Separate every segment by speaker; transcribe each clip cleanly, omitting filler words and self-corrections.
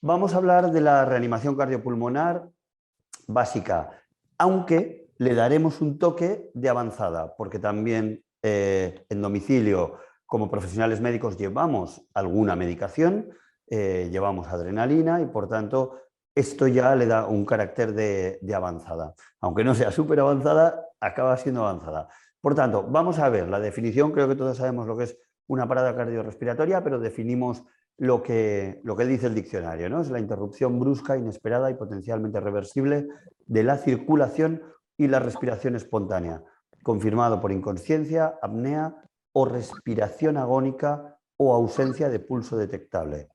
Speaker 1: Vamos a hablar de la reanimación cardiopulmonar básica, aunque le daremos un toque de avanzada, porque también en domicilio, como profesionales médicos, llevamos alguna medicación, llevamos adrenalina y por tanto esto ya le da un carácter de avanzada. Aunque no sea súper avanzada, acaba siendo avanzada. Por tanto, vamos a ver la definición. Creo que todos sabemos lo que es una parada cardiorrespiratoria, pero definimos lo que dice el diccionario, ¿no? Es la interrupción brusca, inesperada y potencialmente reversible de la circulación y la respiración espontánea, confirmado por inconsciencia, apnea o respiración agónica o ausencia de pulso detectable.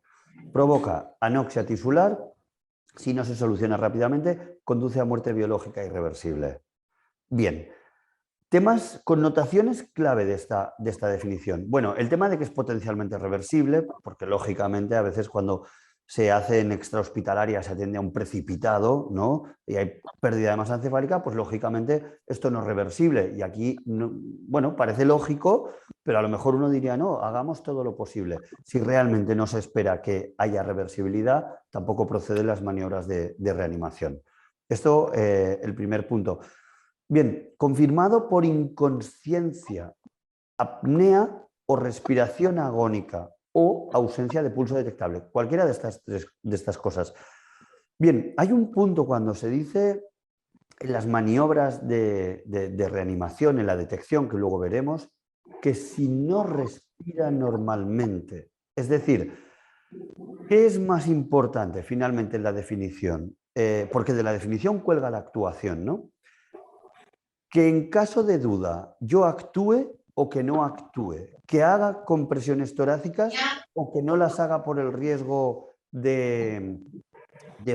Speaker 1: Provoca anoxia tisular, si no se soluciona rápidamente, conduce a muerte biológica irreversible. Bien, temas, connotaciones clave de esta definición. Bueno, el tema de que es potencialmente reversible, porque lógicamente a veces cuando se hace en extrahospitalaria se atiende a un precipitado, ¿no? Y hay pérdida de masa encefálica, pues lógicamente esto no es reversible. Y aquí, no, bueno, parece lógico, pero a lo mejor uno diría, no, hagamos todo lo posible. Si realmente no se espera que haya reversibilidad, tampoco proceden las maniobras de reanimación. Esto, el primer punto. Bien, confirmado por inconsciencia, apnea o respiración agónica o ausencia de pulso detectable. Cualquiera de estas cosas. Bien, hay un punto cuando se dice en las maniobras de reanimación, en la detección, que luego veremos, que si no respira normalmente, es decir, ¿qué es más importante finalmente en la definición? Porque de la definición cuelga la actuación, ¿no? Que en caso de duda yo actúe o que no actúe, que haga compresiones torácicas o que no las haga por el riesgo de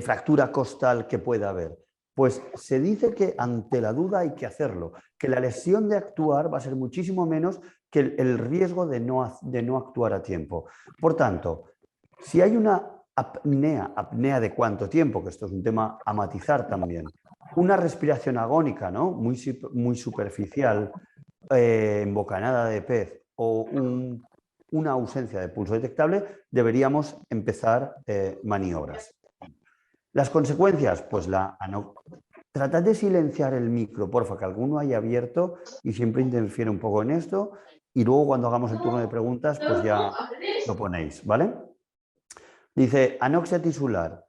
Speaker 1: fractura costal que pueda haber. Pues se dice que ante la duda hay que hacerlo, que la lesión de actuar va a ser muchísimo menos que el riesgo de no actuar a tiempo. Por tanto, si hay una apnea de cuánto tiempo, que esto es un tema a matizar también, una respiración agónica, ¿no? Muy superficial, embocanada de pez o una ausencia de pulso detectable, deberíamos empezar maniobras. Las consecuencias, pues tratad de silenciar el micro, porfa, que alguno haya abierto y siempre interfiere un poco en esto y luego cuando hagamos el turno de preguntas, pues ya lo ponéis, ¿vale? Dice, anoxia tisular,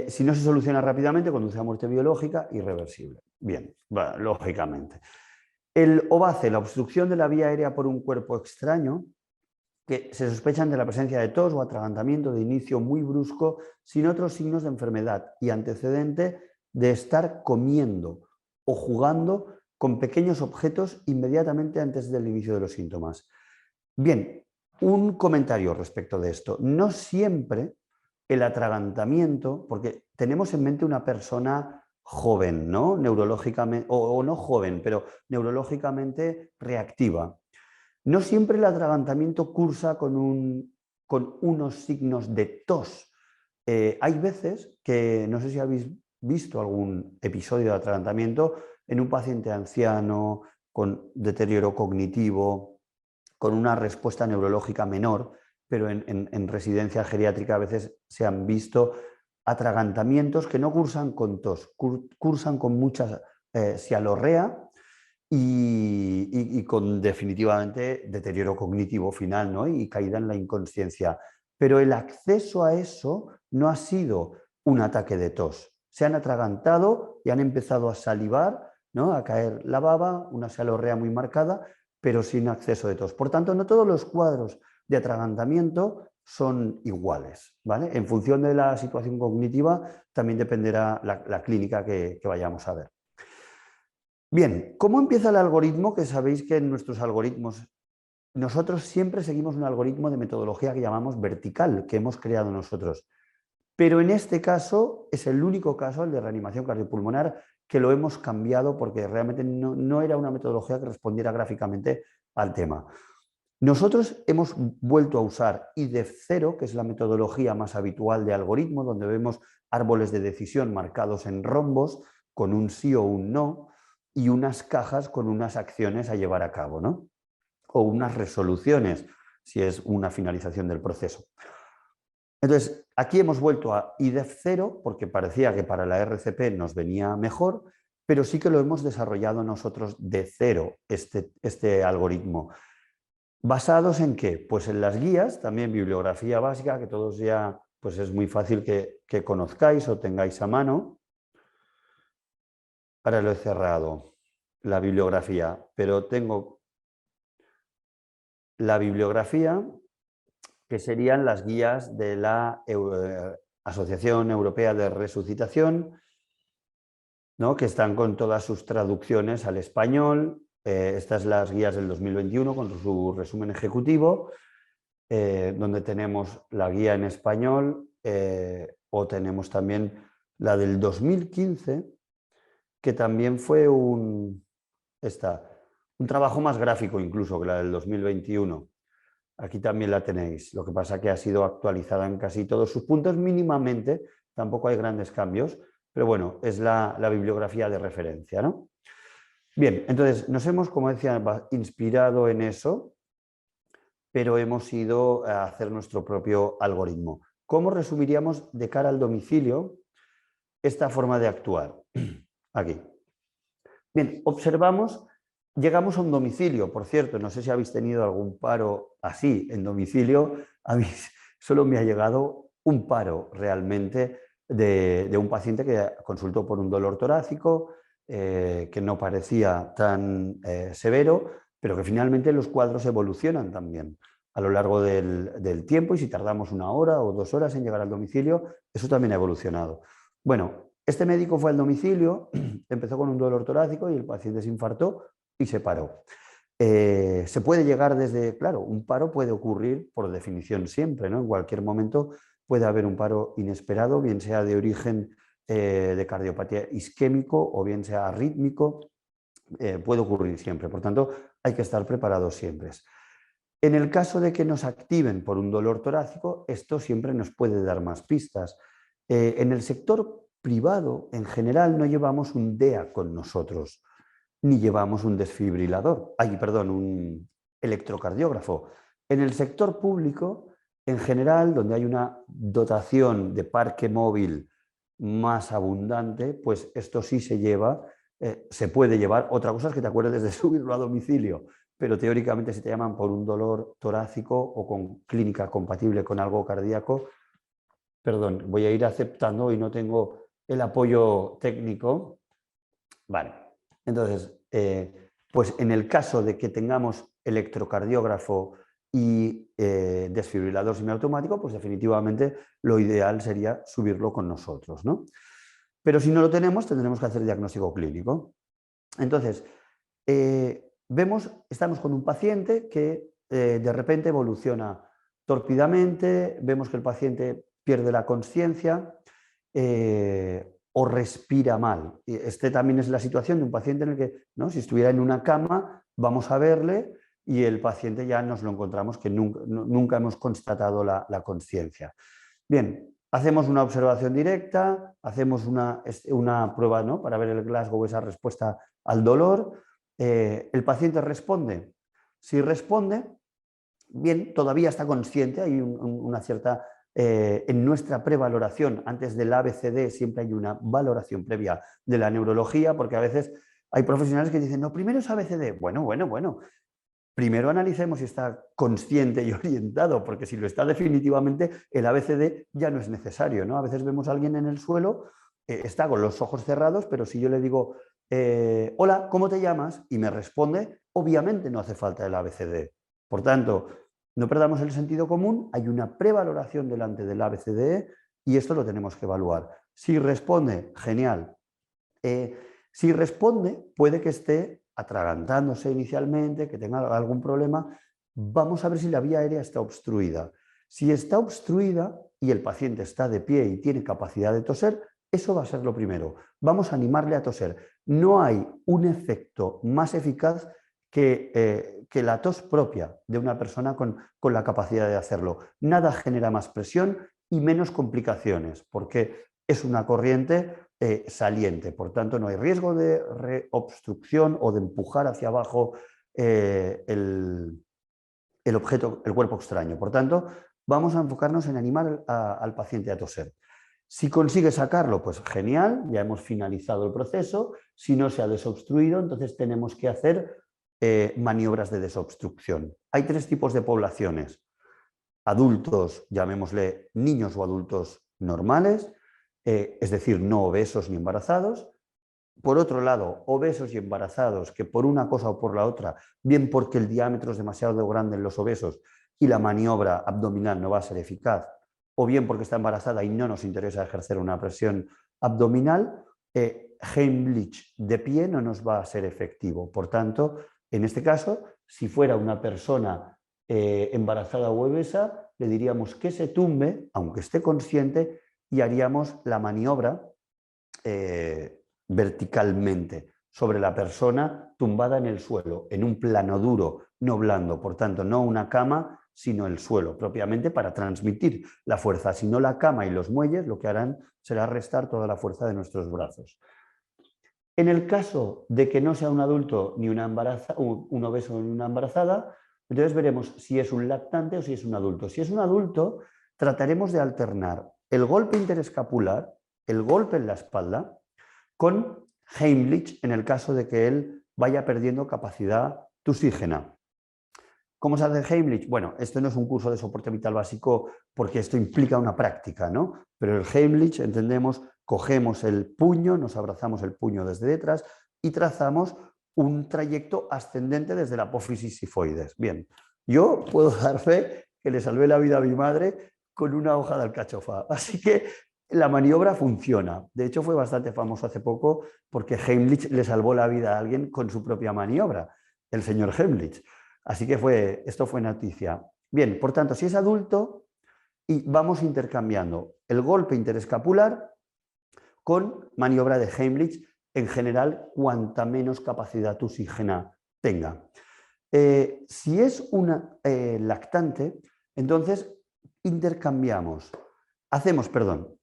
Speaker 1: si no se soluciona rápidamente, conduce a muerte biológica irreversible. Bien, bueno, lógicamente. El OVACE, la obstrucción de la vía aérea por un cuerpo extraño, que se sospechan de la presencia de tos o atragantamiento de inicio muy brusco sin otros signos de enfermedad y antecedente de estar comiendo o jugando con pequeños objetos inmediatamente antes del inicio de los síntomas. Bien, un comentario respecto de esto. No siempre el atragantamiento, porque tenemos en mente una persona joven, ¿no? Neurológicamente, o no joven, pero neurológicamente reactiva. No siempre el atragantamiento cursa con unos signos de tos. Hay veces que, no sé si habéis visto algún episodio de atragantamiento en un paciente anciano con deterioro cognitivo, con una respuesta neurológica menor, pero en residencia geriátrica a veces se han visto atragantamientos que no cursan con tos, cursan con mucha cialorrea y con definitivamente deterioro cognitivo final, ¿no? Y caída en la inconsciencia. Pero el acceso a eso no ha sido un ataque de tos. Se han atragantado y han empezado a salivar, ¿no? A caer la baba, una cialorrea muy marcada, pero sin acceso de tos. Por tanto, no todos los cuadros de atragantamiento son iguales, ¿vale? En función de la situación cognitiva también dependerá la clínica que vayamos a ver. Bien, ¿cómo empieza el algoritmo? Que sabéis que en nuestros algoritmos nosotros siempre seguimos un algoritmo de metodología que llamamos vertical, que hemos creado nosotros. Pero en este caso es el único caso, el de reanimación cardiopulmonar, que lo hemos cambiado porque realmente no era una metodología que respondiera gráficamente al tema. Nosotros hemos vuelto a usar IDEF0, que es la metodología más habitual de algoritmo, donde vemos árboles de decisión marcados en rombos con un sí o un no y unas cajas con unas acciones a llevar a cabo, ¿no? O unas resoluciones, si es una finalización del proceso. Entonces, aquí hemos vuelto a IDEF 0 porque parecía que para la RCP nos venía mejor, pero sí que lo hemos desarrollado nosotros de cero, este algoritmo. ¿Basados en qué? Pues en las guías, también bibliografía básica, que todos ya pues es muy fácil que conozcáis o tengáis a mano. Ahora lo he cerrado, la bibliografía, pero tengo la bibliografía que serían las guías de la Asociación Europea de Resucitación, ¿no? Que están con todas sus traducciones al español. Estas las guías del 2021 con su resumen ejecutivo, donde tenemos la guía en español o tenemos también la del 2015, que también fue un trabajo más gráfico incluso que la del 2021. Aquí también la tenéis, lo que pasa que ha sido actualizada en casi todos sus puntos mínimamente, tampoco hay grandes cambios, pero bueno, es la bibliografía de referencia, ¿no? Bien, entonces nos hemos, como decía, inspirado en eso, pero hemos ido a hacer nuestro propio algoritmo. ¿Cómo resumiríamos de cara al domicilio esta forma de actuar? Aquí. Bien, observamos, llegamos a un domicilio, por cierto, no sé si habéis tenido algún paro así en domicilio, a mí solo me ha llegado un paro realmente de un paciente que consultó por un dolor torácico que no parecía tan severo, pero que finalmente los cuadros evolucionan también a lo largo del tiempo y si tardamos 1 hora o 2 horas en llegar al domicilio, eso también ha evolucionado. Bueno, este médico fue al domicilio, empezó con un dolor torácico y el paciente se infartó y se paró. Se puede llegar desde, claro, un paro puede ocurrir por definición siempre, ¿no? En cualquier momento puede haber un paro inesperado, bien sea de origen de cardiopatía isquémico o bien sea arrítmico, puede ocurrir siempre. Por tanto, hay que estar preparados siempre. En el caso de que nos activen por un dolor torácico, esto siempre nos puede dar más pistas. En el sector privado, en general, no llevamos un DEA con nosotros, ni llevamos un desfibrilador, un electrocardiógrafo. En el sector público, en general, donde hay una dotación de parque móvil más abundante, pues esto sí se lleva, se puede llevar. Otra cosa es que te acuerdes de subirlo a domicilio, pero teóricamente si te llaman por un dolor torácico o con clínica compatible con algo cardíaco, perdón, voy a ir aceptando y no tengo el apoyo técnico. Vale, entonces, pues en el caso de que tengamos electrocardiógrafo y desfibrilador semiautomático, pues definitivamente lo ideal sería subirlo con nosotros, ¿no? Pero si no lo tenemos, tendremos que hacer diagnóstico clínico. Entonces, estamos con un paciente que de repente evoluciona tórpidamente, vemos que el paciente pierde la consciencia o respira mal. También es la situación de un paciente en el que, ¿no? Si estuviera en una cama, vamos a verle y el paciente ya nos lo encontramos que nunca hemos constatado la consciencia. Bien, hacemos una observación directa, hacemos una prueba, ¿no? Para ver el Glasgow, esa respuesta al dolor. ¿El paciente responde? Si responde, bien, todavía está consciente, hay una cierta... en nuestra prevaloración, antes del ABCD, siempre hay una valoración previa de la neurología, porque a veces hay profesionales que dicen, no, primero es ABCD. Bueno. Primero analicemos si está consciente y orientado, porque si lo está definitivamente, el ABCD ya no es necesario, ¿no? A veces vemos a alguien en el suelo, está con los ojos cerrados, pero si yo le digo, hola, ¿cómo te llamas? Y me responde, obviamente no hace falta el ABCD. Por tanto, no perdamos el sentido común, hay una prevaloración delante del ABCD y esto lo tenemos que evaluar. Si responde, genial. Si responde, puede que esté atragantándose inicialmente, que tenga algún problema. Vamos a ver si la vía aérea está obstruida. Si está obstruida y el paciente está de pie y tiene capacidad de toser, eso va a ser lo primero. Vamos a animarle a toser. No hay un efecto más eficaz que la tos propia de una persona con la capacidad de hacerlo. Nada genera más presión y menos complicaciones, porque es una corriente saliente. Por tanto, no hay riesgo de reobstrucción o de empujar hacia abajo el objeto, el cuerpo extraño. Por tanto, vamos a enfocarnos en animar al paciente a toser. Si consigue sacarlo, pues genial, ya hemos finalizado el proceso. Si no se ha desobstruido, entonces tenemos que hacer maniobras de desobstrucción. Hay 3 tipos de poblaciones: adultos, llamémosle niños o adultos normales, es decir, no obesos ni embarazados. Por otro lado, obesos y embarazados que por una cosa o por la otra, bien porque el diámetro es demasiado grande en los obesos y la maniobra abdominal no va a ser eficaz, o bien porque está embarazada y no nos interesa ejercer una presión abdominal, Heimlich de pie no nos va a ser efectivo. Por tanto, en este caso, si fuera una persona embarazada o obesa, le diríamos que se tumbe, aunque esté consciente, y haríamos la maniobra verticalmente sobre la persona tumbada en el suelo, en un plano duro, no blando, por tanto, no una cama, sino el suelo, propiamente para transmitir la fuerza. Si no, la cama y los muelles lo que harán será restar toda la fuerza de nuestros brazos. En el caso de que no sea un adulto ni un obeso ni una embarazada, entonces veremos si es un lactante o si es un adulto. Si es un adulto, trataremos de alternar el golpe interescapular, el golpe en la espalda, con Heimlich en el caso de que él vaya perdiendo capacidad tusígena. ¿Cómo se hace Heimlich? Bueno, esto no es un curso de soporte vital básico porque esto implica una práctica, ¿no? Pero el Heimlich, entendemos, cogemos el puño, nos abrazamos el puño desde detrás y trazamos un trayecto ascendente desde la apófisis sifoides. Bien, yo puedo dar fe que le salvé la vida a mi madre con una hoja de alcachofa. Así que la maniobra funciona. De hecho, fue bastante famoso hace poco porque Heimlich le salvó la vida a alguien con su propia maniobra, el señor Heimlich. Así que esto fue noticia. Bien, por tanto, si es adulto, y vamos intercambiando el golpe interescapular con maniobra de Heimlich, en general, cuanta menos capacidad tusígena tenga. Si es una lactante, entonces intercambiamos, hacemos,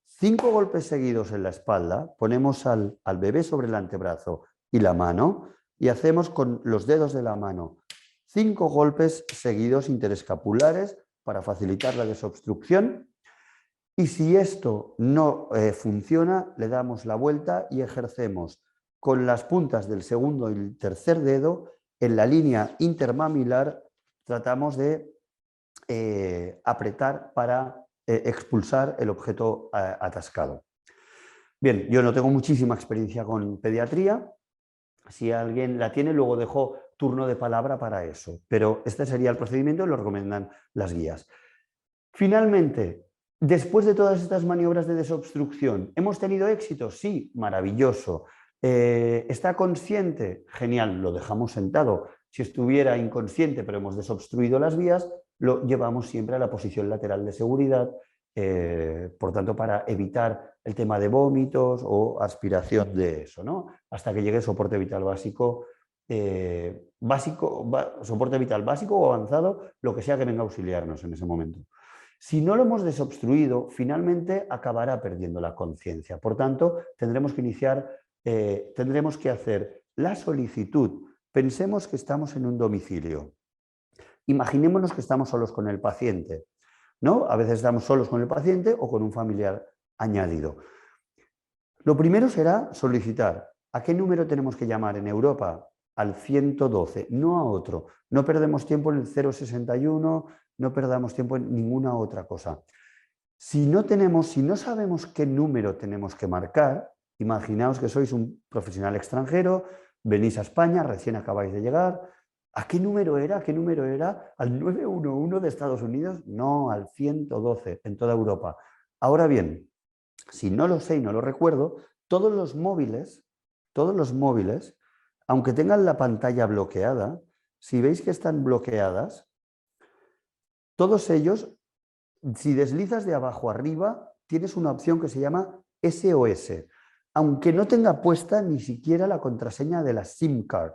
Speaker 1: 5 golpes seguidos en la espalda, ponemos al bebé sobre el antebrazo y la mano, y hacemos con los dedos de la mano 5 golpes seguidos interescapulares para facilitar la desobstrucción. Y si esto no funciona, le damos la vuelta y ejercemos con las puntas del segundo y el tercer dedo en la línea intermamilar, tratamos de apretar para expulsar el objeto atascado. Bien, yo no tengo muchísima experiencia con pediatría. Si alguien la tiene, luego dejo turno de palabra para eso. Pero este sería el procedimiento y lo recomiendan las guías. Finalmente, después de todas estas maniobras de desobstrucción, ¿hemos tenido éxito? Sí, maravilloso. ¿Está consciente? Genial, lo dejamos sentado. Si estuviera inconsciente pero hemos desobstruido las vías, lo llevamos siempre a la posición lateral de seguridad, por tanto, para evitar el tema de vómitos o aspiración de eso, ¿no? Hasta que llegue soporte vital básico, soporte vital básico o avanzado, lo que sea que venga a auxiliarnos en ese momento. Si no lo hemos desobstruido, finalmente acabará perdiendo la conciencia. Por tanto, tendremos que hacer la solicitud. Pensemos que estamos en un domicilio. Imaginémonos que estamos solos con el paciente, ¿no? A veces estamos solos con el paciente o con un familiar añadido. Lo primero será solicitar. ¿A qué número tenemos que llamar en Europa? Al 112, no a otro. No perdemos tiempo en el 061, no perdamos tiempo en ninguna otra cosa. Si no sabemos qué número tenemos que marcar, imaginaos que sois un profesional extranjero, venís a España, recién acabáis de llegar. ¿A qué número era? ¿A qué número era? ¿Al 911 de Estados Unidos? No, al 112 en toda Europa. Ahora bien, si no lo sé y no lo recuerdo, todos los móviles, aunque tengan la pantalla bloqueada, si veis que están bloqueadas, todos ellos, si deslizas de abajo arriba, tienes una opción que se llama SOS, aunque no tenga puesta ni siquiera la contraseña de la SIM card.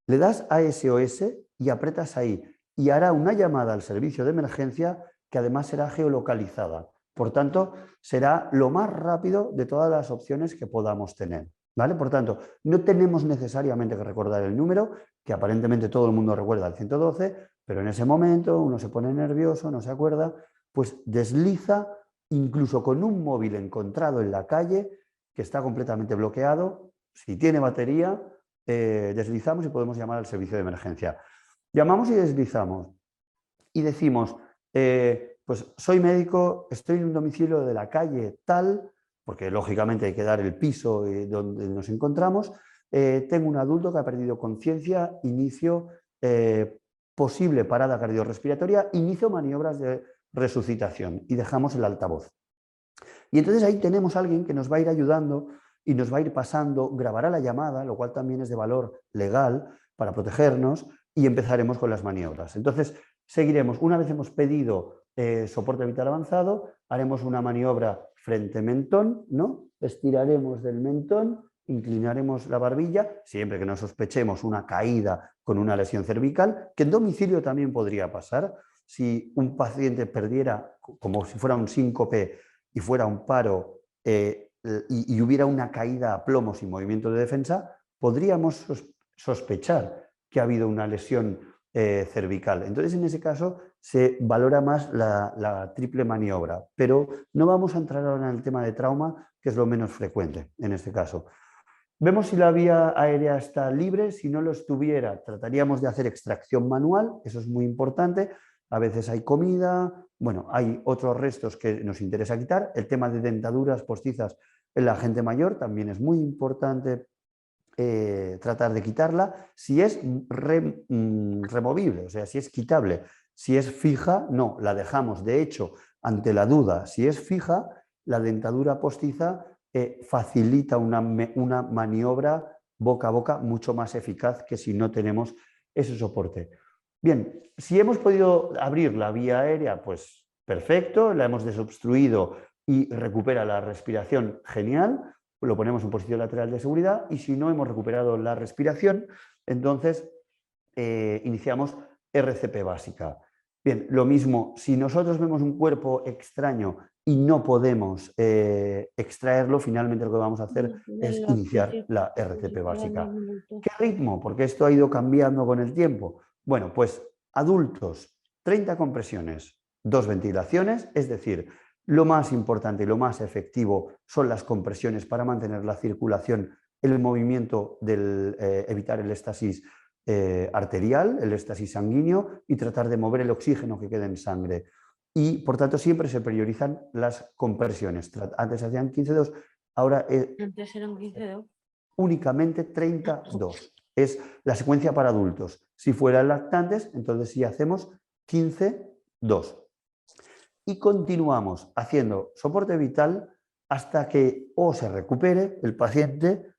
Speaker 1: Le das a SOS y apretas ahí y hará una llamada al servicio de emergencia que además será geolocalizada. Por tanto, será lo más rápido de todas las opciones que podamos tener, ¿vale? Por tanto, no tenemos necesariamente que recordar el número, que aparentemente todo el mundo recuerda el 112, Pero en ese momento uno se pone nervioso, no se acuerda, pues desliza, incluso con un móvil encontrado en la calle, que está completamente bloqueado, si tiene batería, deslizamos y podemos llamar al servicio de emergencia. Llamamos y deslizamos y decimos, pues soy médico, estoy en un domicilio de la calle tal, porque lógicamente hay que dar el piso donde nos encontramos, tengo un adulto que ha perdido conciencia, inicio posible parada cardiorrespiratoria, inicio maniobras de resucitación y dejamos el altavoz. Y entonces ahí tenemos a alguien que nos va a ir ayudando y nos va a ir pasando, grabará la llamada, lo cual también es de valor legal para protegernos, y empezaremos con las maniobras. Entonces seguiremos, una vez hemos pedido soporte vital avanzado, haremos una maniobra frente-mentón, ¿no? Estiraremos del mentón, inclinaremos la barbilla, siempre que no sospechemos una caída con una lesión cervical, que en domicilio también podría pasar. Si un paciente perdiera, como si fuera un síncope y fuera un paro y hubiera una caída a plomo sin movimiento de defensa, podríamos sospechar que ha habido una lesión cervical. Entonces, en ese caso, se valora más la triple maniobra, pero no vamos a entrar ahora en el tema de trauma, que es lo menos frecuente en este caso. Vemos si la vía aérea está libre. Si no lo estuviera, trataríamos de hacer extracción manual, eso es muy importante. A veces hay comida, bueno, hay otros restos que nos interesa quitar. El tema de dentaduras postizas en la gente mayor también es muy importante tratar de quitarla. Si es removible, o sea, si es quitable, si es fija, no, la dejamos. De hecho, ante la duda, si es fija, la dentadura postiza facilita una maniobra boca a boca mucho más eficaz que si no tenemos ese soporte. Bien, si hemos podido abrir la vía aérea, pues perfecto, la hemos desobstruido y recupera la respiración, genial, lo ponemos en posición lateral de seguridad, y si no hemos recuperado la respiración, entonces iniciamos RCP básica. Bien, lo mismo, si nosotros vemos un cuerpo extraño y no podemos extraerlo, finalmente lo que vamos a hacer es iniciar la RCP básica. ¿Qué ritmo? Porque esto ha ido cambiando con el tiempo. Bueno, pues adultos, 30 compresiones, 2 ventilaciones, es decir, lo más importante y lo más efectivo son las compresiones para mantener la circulación, el movimiento, evitar el éxtasis arterial, el éxtasis sanguíneo, y tratar de mover el oxígeno que quede en sangre. Y por tanto siempre se priorizan las compresiones. Antes hacían 15-2, ahora
Speaker 2: antes eran 15-2.
Speaker 1: Únicamente 32. Es la secuencia para adultos. Si fueran lactantes, entonces sí hacemos 15-2. Y continuamos haciendo soporte vital hasta que o se recupere el paciente.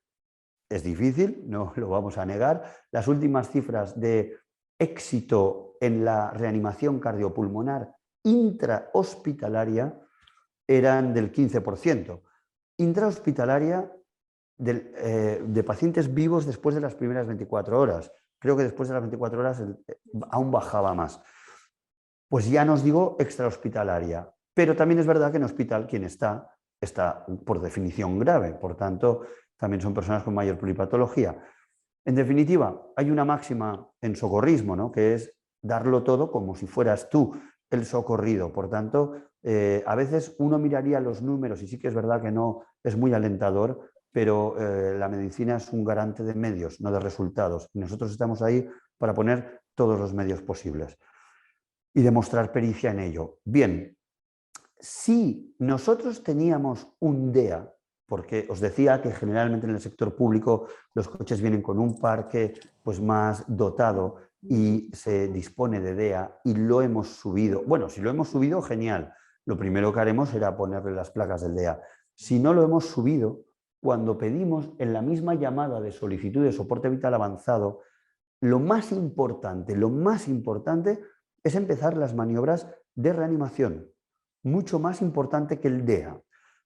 Speaker 1: Es difícil, no lo vamos a negar. Las últimas cifras de éxito en la reanimación cardiopulmonar intrahospitalaria eran del 15%. Intrahospitalaria de pacientes vivos después de las primeras 24 horas. Creo que después de las 24 horas aún bajaba más. Pues ya nos digo extrahospitalaria. Pero también es verdad que en hospital quien está por definición grave. Por tanto, también son personas con mayor pluripatología. En definitiva, hay una máxima en socorrismo, ¿no?, que es darlo todo como si fueras tú el socorrido. Por tanto, a veces uno miraría los números y sí que es verdad que no es muy alentador, pero la medicina es un garante de medios, no de resultados. Y nosotros estamos ahí para poner todos los medios posibles y demostrar pericia en ello. Bien, si nosotros teníamos un DEA, porque os decía que generalmente en el sector público los coches vienen con un parque pues más dotado y se dispone de DEA, y lo hemos subido. Bueno, si lo hemos subido, genial. Lo primero que haremos será ponerle las placas del DEA. Si no lo hemos subido, cuando pedimos en la misma llamada de solicitud de soporte vital avanzado, lo más importante es empezar las maniobras de reanimación, mucho más importante que el DEA.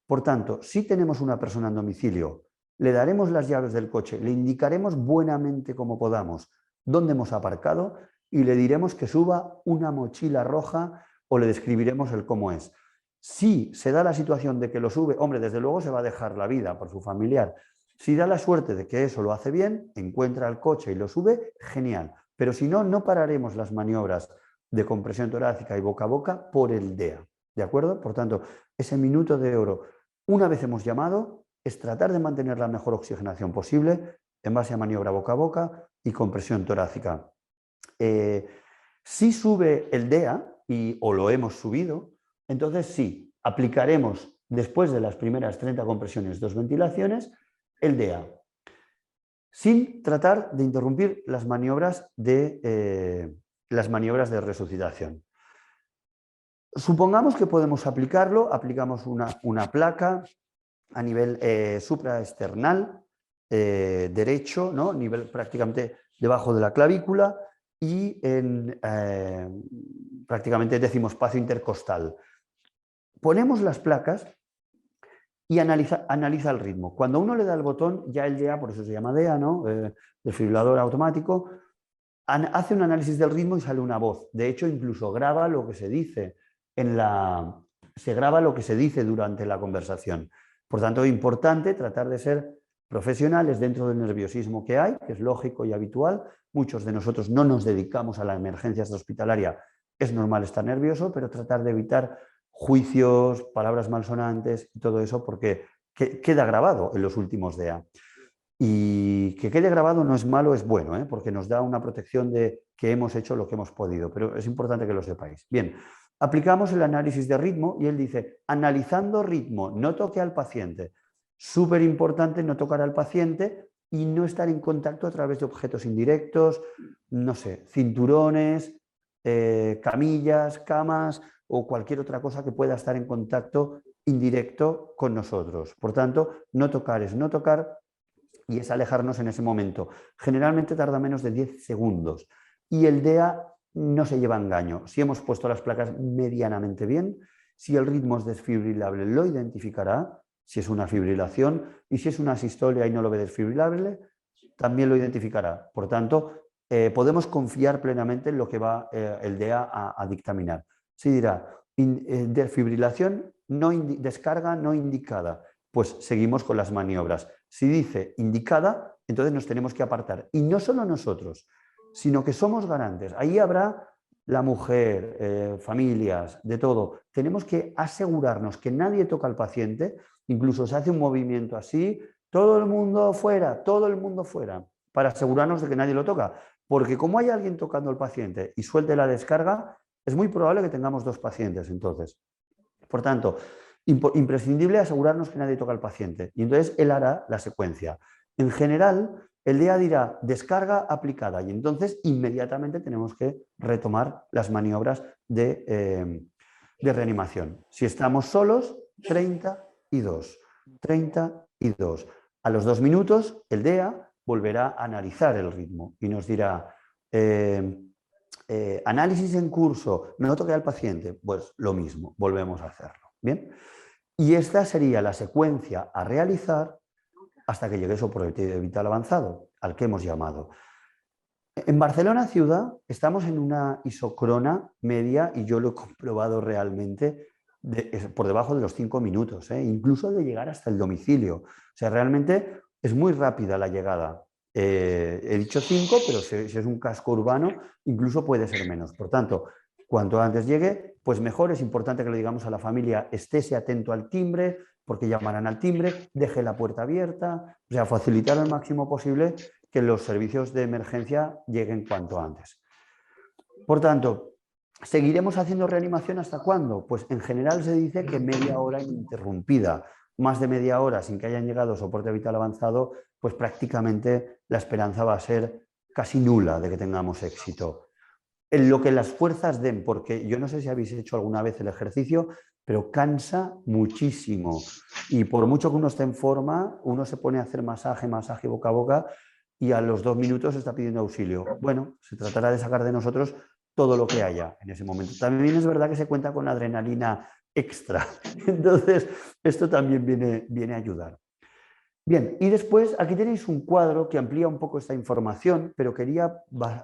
Speaker 1: Por tanto, si tenemos una persona en domicilio, le daremos las llaves del coche, le indicaremos buenamente como podamos dónde hemos aparcado y le diremos que suba una mochila roja o le describiremos el cómo es. Si se da la situación de que lo sube, hombre, desde luego se va a dejar la vida por su familiar. Si da la suerte de que eso lo hace bien, encuentra el coche y lo sube, genial. pero si no, no pararemos las maniobras de compresión torácica y boca a boca por el DEA, ¿de acuerdo? Por tanto, ese minuto de oro, una vez hemos llamado, es tratar de mantener la mejor oxigenación posible en base a maniobra boca a boca y compresión torácica. Si sube el DEA, o lo hemos subido, entonces sí, aplicaremos después de las primeras 30 compresiones, 2 ventilaciones, el DEA, sin tratar de interrumpir las maniobras de resucitación. Supongamos que podemos aplicarlo, aplicamos una placa a nivel supraesternal, derecho, ¿no? Nivel prácticamente debajo de la clavícula y en prácticamente decimospacio intercostal. Ponemos las placas y analiza el ritmo. Cuando uno le da el botón, ya el DEA, por eso se llama DEA, ¿no? Desfibrilador automático, hace un análisis del ritmo y sale una voz. De hecho, incluso graba lo que se dice se graba lo que se dice durante la conversación. Por tanto, es importante tratar de ser profesionales dentro del nerviosismo que hay, que es lógico y habitual. Muchos de nosotros no nos dedicamos a la emergencia hospitalaria. Es normal estar nervioso, pero tratar de evitar juicios, palabras malsonantes y todo eso, porque queda grabado en los últimos DEA. Y que quede grabado no es malo, es bueno, ¿eh? Porque nos da una protección de que hemos hecho lo que hemos podido, pero es importante que lo sepáis. Bien, aplicamos el análisis de ritmo y él dice, analizando ritmo, no toque al paciente. Súper importante no tocar al paciente y no estar en contacto a través de objetos indirectos, no sé, cinturones, camillas, camas o cualquier otra cosa que pueda estar en contacto indirecto con nosotros. Por tanto, no tocar es no tocar y es alejarnos en ese momento. Generalmente tarda menos de 10 segundos y el DEA no se lleva engaño. Si hemos puesto las placas medianamente bien, si el ritmo es desfibrilable, lo identificará, si es una fibrilación, y si es una sistolia y no lo ve desfibrilable, también lo identificará. Por tanto, podemos confiar plenamente en lo que va el DEA a dictaminar. Si dirá, desfibrilación, descarga no indicada, pues seguimos con las maniobras. Si dice indicada, entonces nos tenemos que apartar. Y no solo nosotros, sino que somos garantes. Ahí habrá la mujer, familias, de todo. Tenemos que asegurarnos que nadie toca al paciente, incluso se hace un movimiento así, todo el mundo fuera, para asegurarnos de que nadie lo toca. Porque como hay alguien tocando al paciente y suelte la descarga, es muy probable que tengamos 2 pacientes entonces. Por tanto, imprescindible asegurarnos que nadie toca al paciente. Y entonces él hará la secuencia. En general, el DEA dirá descarga aplicada y entonces inmediatamente tenemos que retomar las maniobras de reanimación. Si estamos solos, 32. 32. A los 2 minutos, el DEA volverá a analizar el ritmo y nos dirá análisis en curso, no toque al paciente, pues lo mismo, volvemos a hacerlo. ¿Bien? Y esta sería la secuencia a realizar hasta que llegue soporte vital avanzado, al que hemos llamado. En Barcelona ciudad estamos en una isocrona media y yo lo he comprobado realmente por debajo de los 5 minutos, incluso de llegar hasta el domicilio. O sea, realmente es muy rápida la llegada. He dicho 5, pero si es un casco urbano, incluso puede ser menos. Por tanto, cuanto antes llegue, pues mejor. Es importante que le digamos a la familia, estése atento al timbre, porque llamarán al timbre, deje la puerta abierta, o sea, facilitar al máximo posible que los servicios de emergencia lleguen cuanto antes. Por tanto, ¿seguiremos haciendo reanimación hasta cuándo? Pues en general se dice que media hora ininterrumpida. Más de media hora sin que hayan llegado soporte vital avanzado, pues prácticamente la esperanza va a ser casi nula de que tengamos éxito. En lo que las fuerzas den, porque yo no sé si habéis hecho alguna vez el ejercicio, pero cansa muchísimo. Y por mucho que uno esté en forma, uno se pone a hacer masaje boca a boca y a los 2 minutos está pidiendo auxilio. Bueno, se tratará de sacar de nosotros todo lo que haya en ese momento. También es verdad que se cuenta con adrenalina extra. Entonces, esto también viene a ayudar. Bien, y después aquí tenéis un cuadro que amplía un poco esta información, pero quería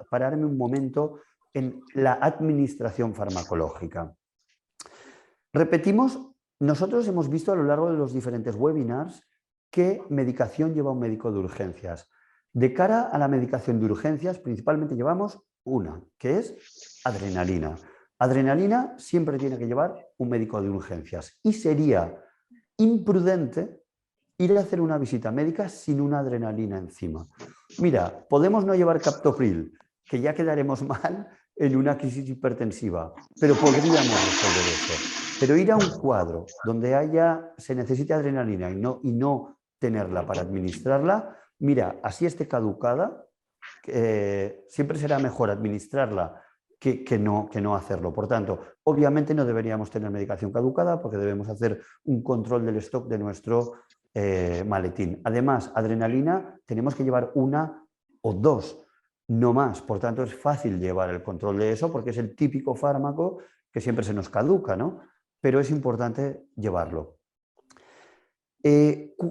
Speaker 1: pararme un momento en la administración farmacológica. Repetimos, nosotros hemos visto a lo largo de los diferentes webinars qué medicación lleva un médico de urgencias. De cara a la medicación de urgencias, principalmente llevamos una, que es adrenalina. Adrenalina siempre tiene que llevar un médico de urgencias y sería imprudente ir a hacer una visita médica sin una adrenalina encima. Mira, podemos no llevar captopril, que ya quedaremos mal en una crisis hipertensiva, pero podríamos resolver eso. Pero ir a un cuadro donde se necesite adrenalina y no tenerla para administrarla, mira, así esté caducada, siempre será mejor administrarla que no hacerlo. Por tanto, obviamente no deberíamos tener medicación caducada porque debemos hacer un control del stock de nuestro maletín. Además, adrenalina tenemos que llevar una o dos, no más. Por tanto, es fácil llevar el control de eso porque es el típico fármaco que siempre se nos caduca, ¿no? Pero es importante llevarlo.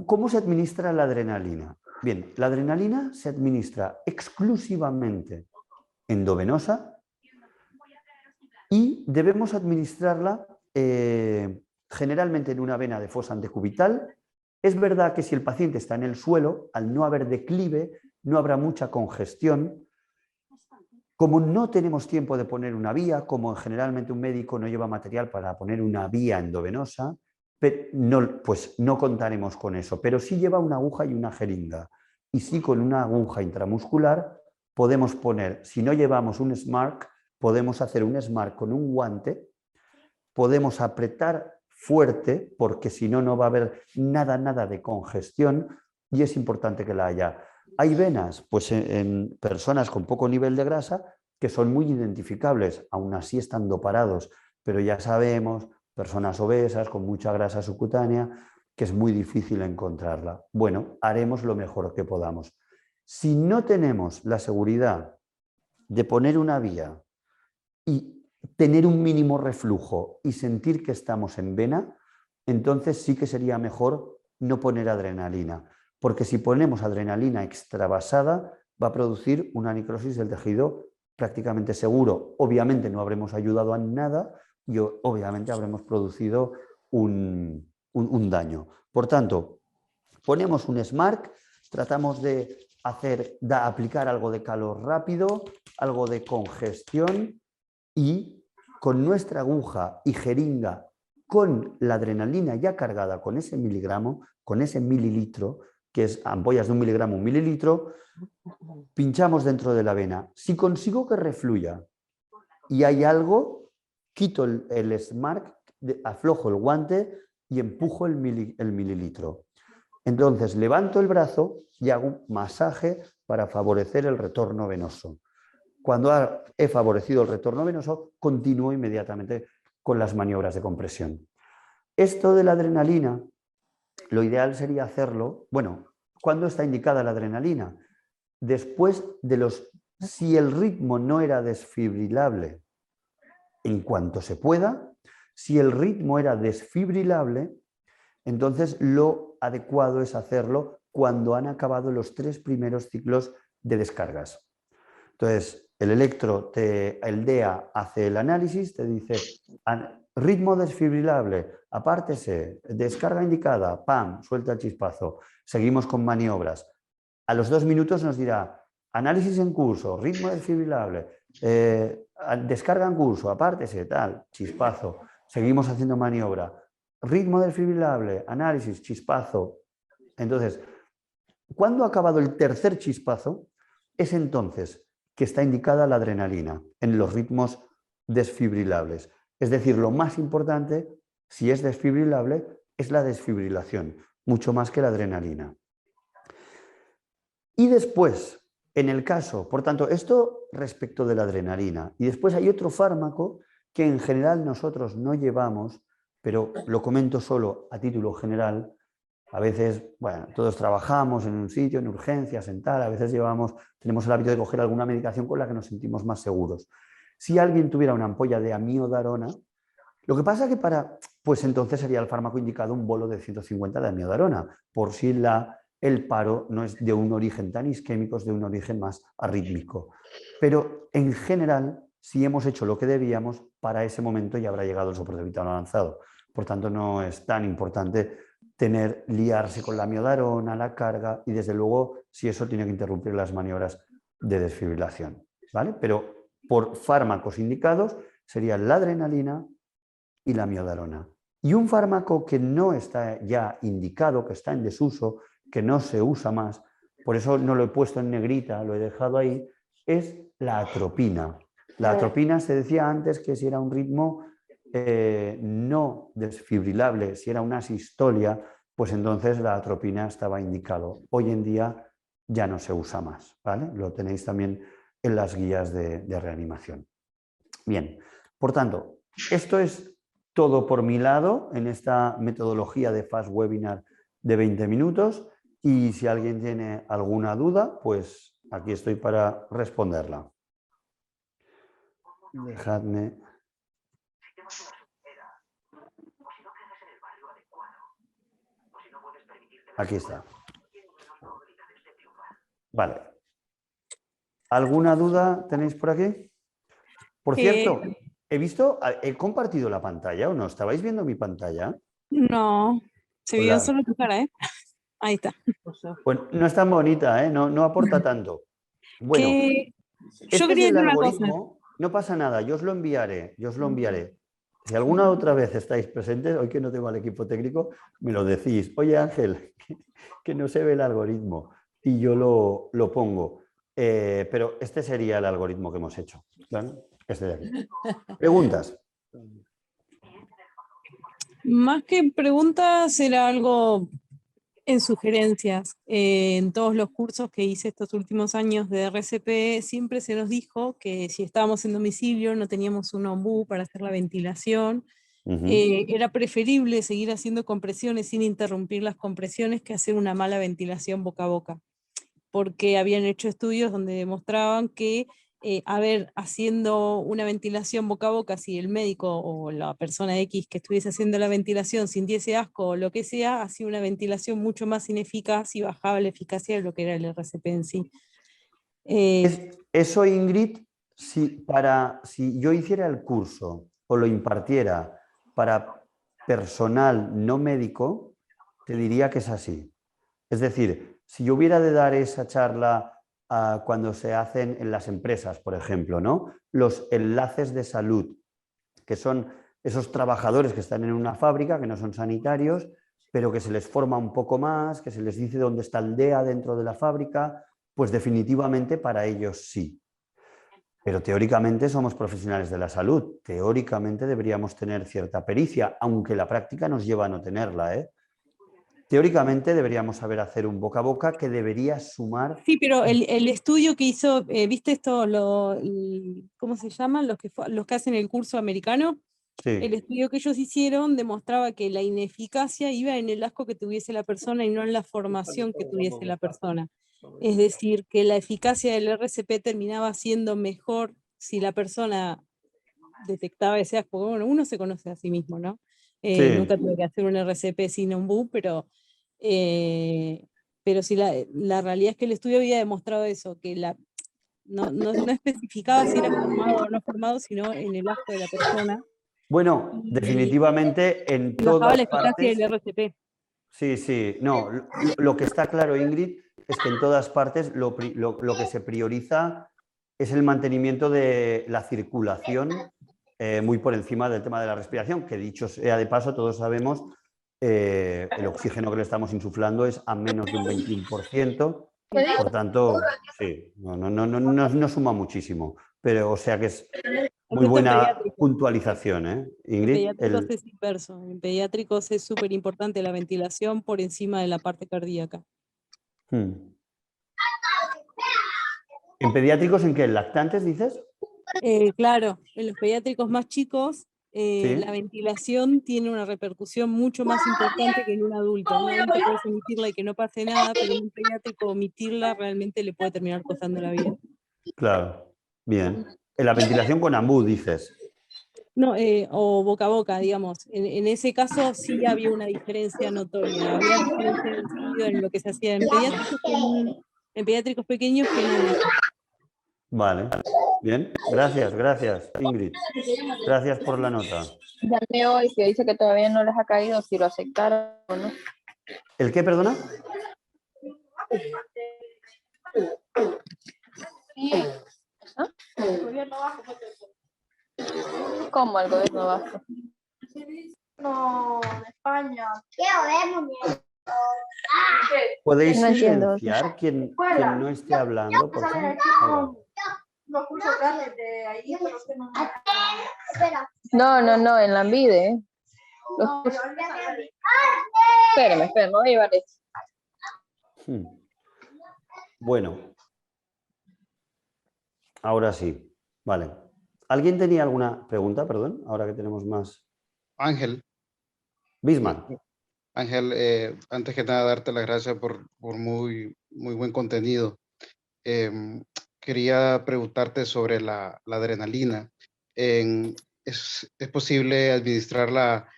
Speaker 1: ¿Cómo se administra la adrenalina? Bien, la adrenalina se administra exclusivamente endovenosa y debemos administrarla generalmente en una vena de fosa antecubital. Es verdad que si el paciente está en el suelo, al no haber declive, no habrá mucha congestión. Como no tenemos tiempo de poner una vía, como generalmente un médico no lleva material para poner una vía endovenosa, pues no contaremos con eso, pero sí lleva una aguja y una jeringa. Y sí, con una aguja intramuscular podemos poner, si no llevamos un SMARC, podemos hacer un SMARC con un guante, podemos apretar fuerte, porque si no, no va a haber nada de congestión y es importante que la haya. Hay venas, pues en personas con poco nivel de grasa, que son muy identificables, aún así estando parados, pero ya sabemos, personas obesas con mucha grasa subcutánea, que es muy difícil encontrarla. Bueno, haremos lo mejor que podamos. Si no tenemos la seguridad de poner una vía y tener un mínimo reflujo y sentir que estamos en vena, entonces sí que sería mejor no poner adrenalina, porque si ponemos adrenalina extravasada va a producir una necrosis del tejido prácticamente seguro. Obviamente no habremos ayudado a nada y obviamente habremos producido un daño. Por tanto, ponemos un SMARC, tratamos de aplicar algo de calor rápido, algo de congestión y con nuestra aguja y jeringa, con la adrenalina ya cargada con ese miligramo, con ese mililitro, que es ampollas de 1 miligramo, 1 mililitro, pinchamos dentro de la vena. Si consigo que refluya y hay algo, quito el SMARC, aflojo el guante y empujo el mililitro. Entonces levanto el brazo y hago un masaje para favorecer el retorno venoso. Cuando he favorecido el retorno venoso, continúo inmediatamente con las maniobras de compresión. Esto de la adrenalina, lo ideal sería hacerlo, bueno, ¿cuándo está indicada la adrenalina? Después de si el ritmo no era desfibrilable en cuanto se pueda, si el ritmo era desfibrilable, entonces lo adecuado es hacerlo cuando han acabado los 3 primeros ciclos de descargas. Entonces, el DEA hace el análisis, te dice ritmo desfibrilable, apártese, descarga indicada, ¡pam!, suelta el chispazo. Seguimos con maniobras. A los 2 minutos nos dirá análisis en curso, ritmo desfibrilable, descarga en curso, apártese, tal, chispazo. Seguimos haciendo maniobra. Ritmo desfibrilable, análisis, chispazo. Entonces, cuando ha acabado el tercer chispazo, es entonces que está indicada la adrenalina en los ritmos desfibrilables. Es decir, lo más importante, si es desfibrilable, es la desfibrilación, mucho más que la adrenalina. Y después, en el caso, por tanto, esto respecto de la adrenalina. Y después hay otro fármaco que en general nosotros no llevamos, pero lo comento solo a título general. A veces, bueno, todos trabajamos en un sitio, en urgencias, en tal, a veces tenemos el hábito de coger alguna medicación con la que nos sentimos más seguros. Si alguien tuviera una ampolla de amiodarona, lo que pasa es que pues entonces sería el fármaco indicado un bolo de 150 de amiodarona, por si el paro no es de un origen tan isquémico, es de un origen más arrítmico. Pero en general, si hemos hecho lo que debíamos, para ese momento ya habrá llegado el soporte vital avanzado. Por tanto, no es tan importante liarse con la amiodarona, la carga y desde luego si eso tiene que interrumpir las maniobras de desfibrilación, ¿vale? Pero por fármacos indicados serían la adrenalina y la miodarona. Y un fármaco que no está ya indicado, que está en desuso, que no se usa más, por eso no lo he puesto en negrita, lo he dejado ahí, es la atropina. La atropina se decía antes que si era un ritmo no desfibrilable, si era una asistolia, pues entonces la atropina estaba indicado. Hoy en día ya no se usa más, ¿vale? Lo tenéis también en las guías de reanimación. Bien, por tanto, esto es todo por mi lado en esta metodología de Fast Webinar de 20 minutos y si alguien tiene alguna duda, pues aquí estoy para responderla. Dejadme. Aquí está. Vale. ¿Alguna duda tenéis por aquí? Por cierto, he compartido la pantalla o no, ¿estabais viendo mi pantalla?
Speaker 2: No, se vio
Speaker 1: Hola.
Speaker 2: solo tu cara, ¿eh? Ahí está.
Speaker 1: Pues no es tan bonita, ¿eh? No aporta tanto. Bueno,
Speaker 2: Yo
Speaker 1: este es
Speaker 2: quería
Speaker 1: el
Speaker 2: decir una cosa.
Speaker 1: algoritmo, no pasa nada, yo os lo enviaré, yo os lo enviaré. Si alguna otra vez estáis presentes, hoy que no tengo al equipo técnico, me lo decís. Oye Ángel, que no se ve el algoritmo y yo lo pongo. Pero este sería el algoritmo que hemos hecho. ¿Vale? Este de aquí. ¿Preguntas?
Speaker 2: Más que preguntas, era algo en sugerencias. En todos los cursos que hice estos últimos años de RCP, siempre se nos dijo que si estábamos en domicilio, no teníamos un ombú para hacer la ventilación, era preferible seguir haciendo compresiones sin interrumpir las compresiones que hacer una mala ventilación boca a boca, porque habían hecho estudios donde demostraban que, haciendo una ventilación boca a boca, si el médico o la persona X que estuviese haciendo la ventilación sintiese asco o lo que sea, hacía una ventilación mucho más ineficaz y bajaba la eficacia de lo que era el RCP en sí.
Speaker 1: Eso, Ingrid, si yo hiciera el curso o lo impartiera para personal no médico, te diría que es así. Es decir, si yo hubiera de dar esa charla cuando se hacen en las empresas, por ejemplo, ¿no? Los enlaces de salud, que son esos trabajadores que están en una fábrica, que no son sanitarios, pero que se les forma un poco más, que se les dice dónde está el DEA dentro de la fábrica, pues definitivamente para ellos sí. Pero teóricamente somos profesionales de la salud, teóricamente deberíamos tener cierta pericia, aunque la práctica nos lleva a no tenerla, ¿eh? Teóricamente deberíamos saber hacer un boca a boca que debería sumar...
Speaker 2: Sí, pero el estudio que hizo, ¿viste esto? ¿Cómo se llaman? Los que hacen el curso americano. El
Speaker 1: Sí.
Speaker 2: estudio que ellos hicieron demostraba que la ineficacia iba en el asco que tuviese la persona y no en la formación que tuviese la persona. Es decir, que la eficacia del RCP terminaba siendo mejor si la persona detectaba ese asco. Bueno, uno se conoce a sí mismo, ¿no?
Speaker 1: Sí.
Speaker 2: Nunca tuve que hacer un RCP sin un BU, pero sí la realidad es que el estudio había demostrado eso, que no especificaba si era formado o no formado, sino en el asco de la persona.
Speaker 1: Bueno,
Speaker 2: Y
Speaker 1: definitivamente en
Speaker 2: bajaba la
Speaker 1: todas
Speaker 2: eficacia del
Speaker 1: partes...
Speaker 2: RCP.
Speaker 1: Sí, sí, no, lo que está claro, Ingrid, es que en todas partes lo que se prioriza es el mantenimiento de la circulación muy por encima del tema de la respiración, que dicho sea de paso, todos sabemos el oxígeno que le estamos insuflando es a menos de un 21%, por tanto, sí, no suma muchísimo, pero o sea que es muy
Speaker 2: Excepto en
Speaker 1: buena
Speaker 2: pediátricos.
Speaker 1: puntualización, ¿eh?
Speaker 2: En
Speaker 1: Ingrid,
Speaker 2: pediátricos es inverso. En pediátricos es súper importante la ventilación por encima de la parte cardíaca.
Speaker 1: ¿En pediátricos en qué? ¿En lactantes dices?
Speaker 2: Claro, en los pediátricos más chicos, la
Speaker 1: Sí,
Speaker 2: ventilación tiene una repercusión mucho más importante que en un adulto. Un adulto puede omitirla y que no pase nada, pero en un pediátrico omitirla realmente le puede terminar costando la vida.
Speaker 1: claro. Bien. En la ventilación con ambú, dices.
Speaker 2: No, o boca a boca, digamos. En ese caso sí había una diferencia notoria. Había diferencia en el fluido en lo que se hacía en pediátricos pequeños que en adultos.
Speaker 1: Vale. Bien. Gracias, Ingrid. Gracias por la nota.
Speaker 3: Llamé hoy que dice que todavía no les ha caído si lo aceptaron o no.
Speaker 1: ¿El qué, perdona?
Speaker 3: ¿Ah? ¿Cómo el gobierno vasco?
Speaker 4: No, de España.
Speaker 1: ¿Podéis
Speaker 3: No entiendo.
Speaker 1: silenciar quien no esté hablando, por favor?
Speaker 4: Los cursos gratis de ahí, pero que no.
Speaker 3: No, en la Ambide.
Speaker 4: No, yo al menos
Speaker 3: Espérame, me voy a llevar esto.
Speaker 1: Bueno, ahora sí. Vale. ¿Alguien tenía alguna pregunta, perdón? Ahora que tenemos más.
Speaker 5: Ángel,
Speaker 1: Bismarck.
Speaker 5: antes que nada, darte las gracias por muy buen contenido. Quería preguntarte sobre la adrenalina. ¿Es posible administrarla,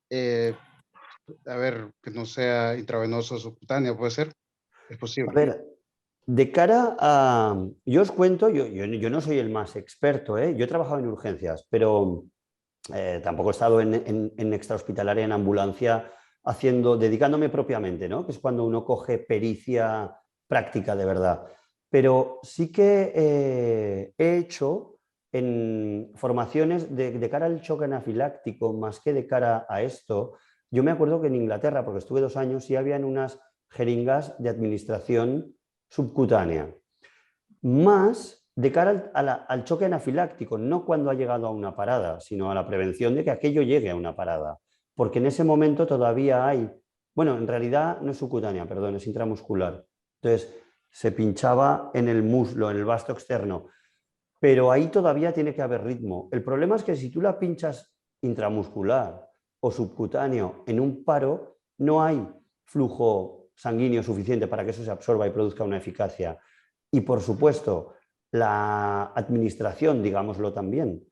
Speaker 5: que no sea intravenosa o subcutánea, puede ser? ¿Es
Speaker 1: A
Speaker 5: posible?
Speaker 1: ver, de cara a... Yo os cuento, yo no soy el más experto, ¿eh? Yo he trabajado en urgencias, pero tampoco he estado en extrahospitalaria, en ambulancia, dedicándome propiamente, ¿no? Que es cuando uno coge pericia práctica de verdad. Pero sí que he hecho en formaciones de cara al choque anafiláctico, más que de cara a esto. Yo me acuerdo que en Inglaterra, porque estuve 2 años, sí habían unas jeringas de administración subcutánea. Más de cara al choque anafiláctico, no cuando ha llegado a una parada, sino a la prevención de que aquello llegue a una parada. Porque en ese momento todavía hay, bueno, en realidad no es subcutánea, perdón, es intramuscular. Entonces, se pinchaba en el muslo, en el vasto externo, pero ahí todavía tiene que haber ritmo. El problema es que si tú la pinchas intramuscular o subcutáneo en un paro, no hay flujo sanguíneo suficiente para que eso se absorba y produzca una eficacia. Y por supuesto, la administración, digámoslo también,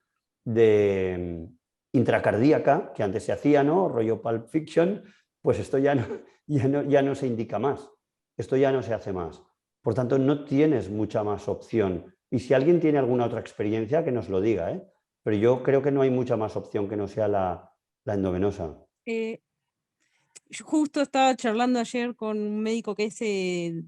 Speaker 1: de intracardíaca, que antes se hacía, ¿no? Rollo Pulp Fiction, pues esto ya no se indica más. Esto ya no se hace más. Por tanto, no tienes mucha más opción. Y si alguien tiene alguna otra experiencia, que nos lo diga, ¿eh? Pero yo creo que no hay mucha más opción que no sea la endovenosa.
Speaker 2: Yo justo estaba charlando ayer con un médico que es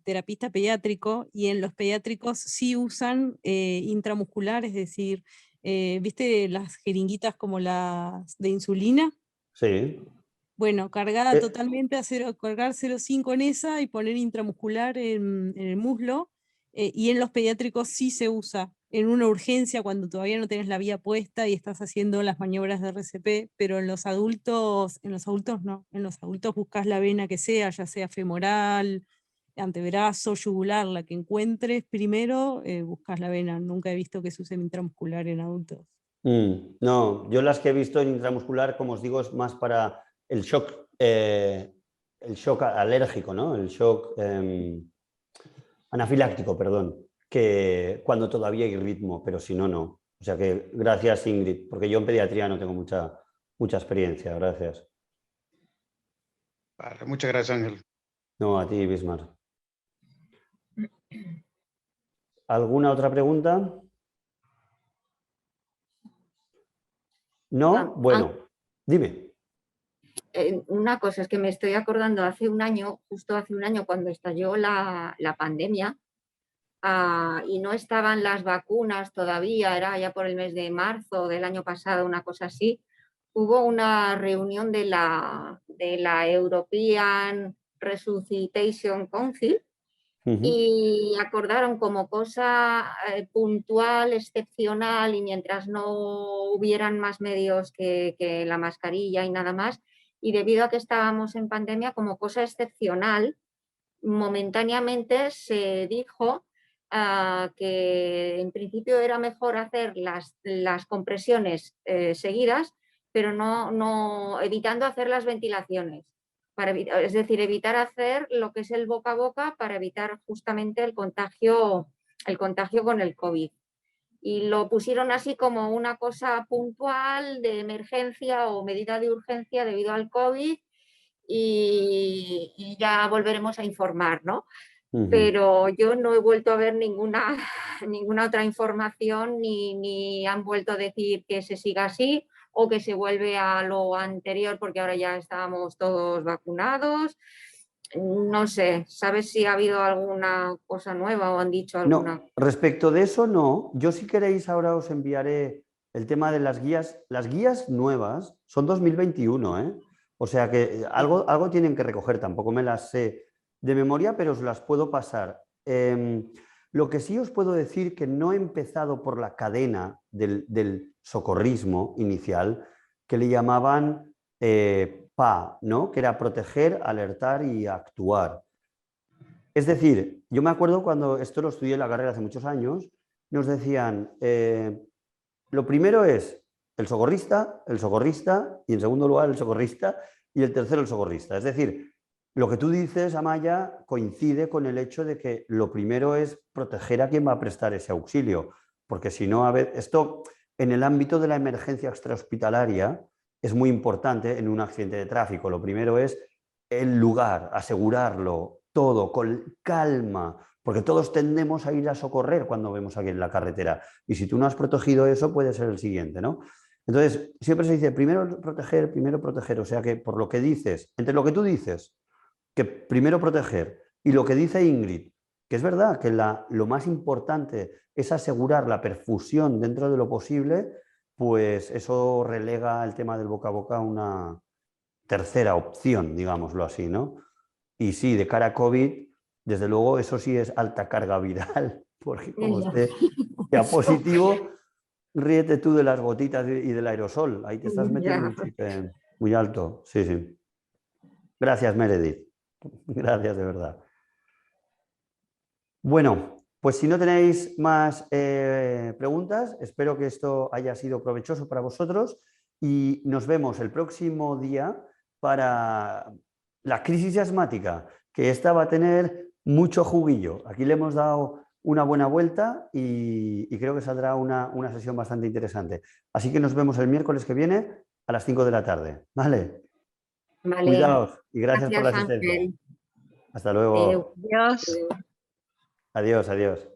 Speaker 2: terapista pediátrico y en los pediátricos sí usan intramuscular, es decir, ¿viste las jeringuitas como las de insulina?
Speaker 1: Sí.
Speaker 2: Bueno, cargada totalmente cargar 0,5 en esa y poner intramuscular en el muslo. Y en los pediátricos sí se usa en una urgencia cuando todavía no tenés la vía puesta y estás haciendo las maniobras de RCP, pero en los adultos no. En los adultos buscas la vena que sea, ya sea femoral, antebrazo, yugular, la que encuentres primero, buscas la vena. Nunca he visto que se use intramuscular en adultos.
Speaker 1: No, yo las que he visto en intramuscular, como os digo, es más para el shock alérgico, ¿no? El shock anafiláctico, perdón, que cuando todavía hay ritmo, pero si no, no. O sea que gracias, Ingrid, porque yo en pediatría no tengo mucha experiencia, gracias.
Speaker 5: Vale, muchas gracias, Ángel.
Speaker 1: No, a ti, Bismarck. ¿Alguna otra pregunta? ¿No? Bueno, dime.
Speaker 6: Una cosa es que me estoy acordando justo hace un año cuando estalló la pandemia y no estaban las vacunas todavía, era ya por el mes de marzo del año pasado, una cosa así, hubo una reunión de la European Resuscitation Council y acordaron como cosa puntual, excepcional y mientras no hubieran más medios que la mascarilla y nada más, y debido a que estábamos en pandemia, como cosa excepcional, momentáneamente se dijo que en principio era mejor hacer las compresiones seguidas, pero no evitando hacer las ventilaciones. Es decir, evitar hacer lo que es el boca a boca para evitar justamente el contagio con el COVID. Y lo pusieron así como una cosa puntual de emergencia o medida de urgencia debido al COVID y ya volveremos a informar, ¿no? Pero yo no he vuelto a ver ninguna otra información ni han vuelto a decir que se siga así o que se vuelve a lo anterior porque ahora ya estábamos todos vacunados. No sé, ¿sabes si ha habido alguna cosa nueva o han dicho alguna?
Speaker 1: No, respecto de eso no. Yo si queréis ahora os enviaré el tema de las guías. Las guías nuevas son 2021, ¿eh? O sea que algo tienen que recoger, tampoco me las sé de memoria, pero os las puedo pasar. Lo que sí os puedo decir que no he empezado por la cadena del socorrismo inicial, que le llamaban PA, ¿no? Que era proteger, alertar y actuar. Es decir, yo me acuerdo cuando esto lo estudié en la carrera hace muchos años, nos decían, lo primero es el socorrista y en segundo lugar el socorrista y el tercero el socorrista. Es decir, lo que tú dices, Amaya, coincide con el hecho de que lo primero es proteger a quien va a prestar ese auxilio, porque si no, a ver, esto en el ámbito de la emergencia extrahospitalaria es muy importante en un accidente de tráfico. Lo primero es el lugar, asegurarlo, todo, con calma, porque todos tendemos a ir a socorrer cuando vemos a alguien en la carretera. Y si tú no has protegido eso, puede ser el siguiente, ¿no? Entonces, siempre se dice primero proteger, o sea que por lo que dices, entre lo que tú dices, que primero proteger, y lo que dice Ingrid, que es verdad que lo más importante es asegurar la perfusión dentro de lo posible, pues eso relega el tema del boca a boca a una tercera opción, digámoslo así, ¿no? Y sí, de cara a COVID, desde luego eso sí es alta carga viral, porque como esté ya positivo, ríete tú de las gotitas y del aerosol, ahí te estás metiendo
Speaker 6: Ya.
Speaker 1: un chip muy alto. Sí, sí. Gracias, Meredith. Gracias de verdad. Bueno, pues si no tenéis más preguntas, espero que esto haya sido provechoso para vosotros y nos vemos el próximo día para la crisis asmática, que esta va a tener mucho juguillo. Aquí le hemos dado una buena vuelta y creo que saldrá una sesión bastante interesante. Así que nos vemos el miércoles que viene a las 5 de la tarde. ¿Vale?
Speaker 6: Vale,
Speaker 1: Cuidaos y gracias por la
Speaker 6: gracias
Speaker 1: asistencia.
Speaker 6: Ángel.
Speaker 1: Hasta luego.
Speaker 6: Adeu.
Speaker 3: Dios.
Speaker 6: Adeu.
Speaker 1: Adiós, adiós.